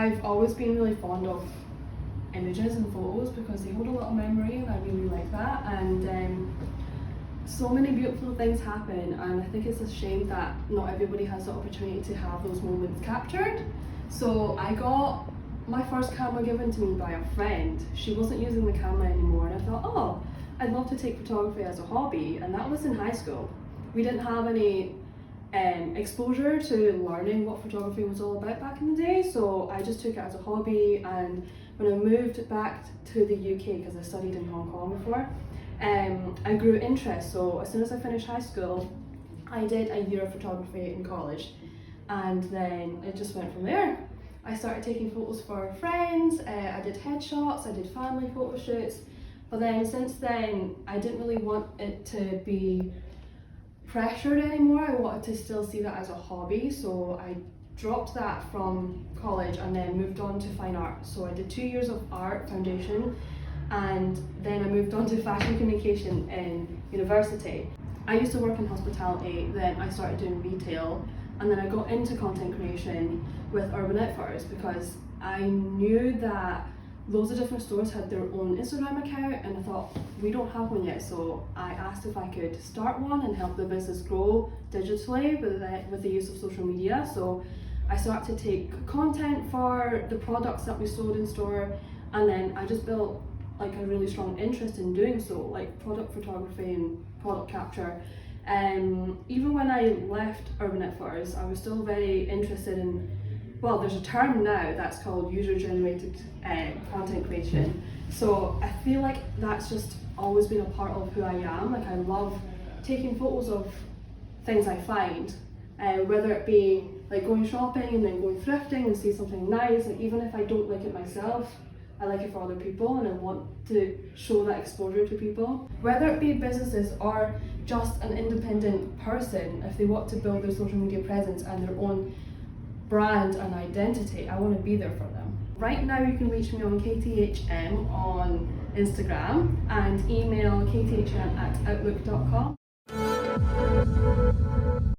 I've always been really fond of images and photos because they hold a lot of memory, and I really like that. And so many beautiful things happen, and I think it's a shame that not everybody has the opportunity to have those moments captured. So I got my first camera given to me by a friend. She wasn't using the camera anymore, and I thought, oh, I'd love to take photography as a hobby, and that was in high school. We didn't have any exposure to learning what photography was all about back in the day, so I just took it as a hobby. And when I moved back to the UK, because I studied in Hong Kong before, I grew interest. So as soon as I finished high school, I did a year of photography in college, and then it just went from there. I started taking photos for friends, I did headshots, I did family photo shoots, but then since then I didn't really want it to be pressured anymore. I wanted to still see that as a hobby, so I dropped that from college and then moved on to fine art. So I did 2 years of art foundation, and then I moved on to fashion communication in university. I used to work in hospitality, then I started doing retail, and then I got into content creation with Urban Outfitters because I knew that loads of different stores had their own Instagram account, and I thought, we don't have one yet, so I asked if I could start one and help the business grow digitally with the use of social media. So I started to take content for the products that we sold in store, and then I just built like a really strong interest in doing so, like product photography and product capture. Even when I left Urban Outfitters, I was still very interested in, well, there's a term now that's called user-generated content creation. So I feel like that's just always been a part of who I am. Like, I love taking photos of things I find, whether it be like going shopping and then going thrifting and see something nice. Like, even if I don't like it myself, I like it for other people, and I want to show that exposure to people. Whether it be businesses or just an independent person, if they want to build their social media presence and their own brand and identity, I want to be there for them. Right now you can reach me on KTHM on Instagram and email kthm@outlook.com.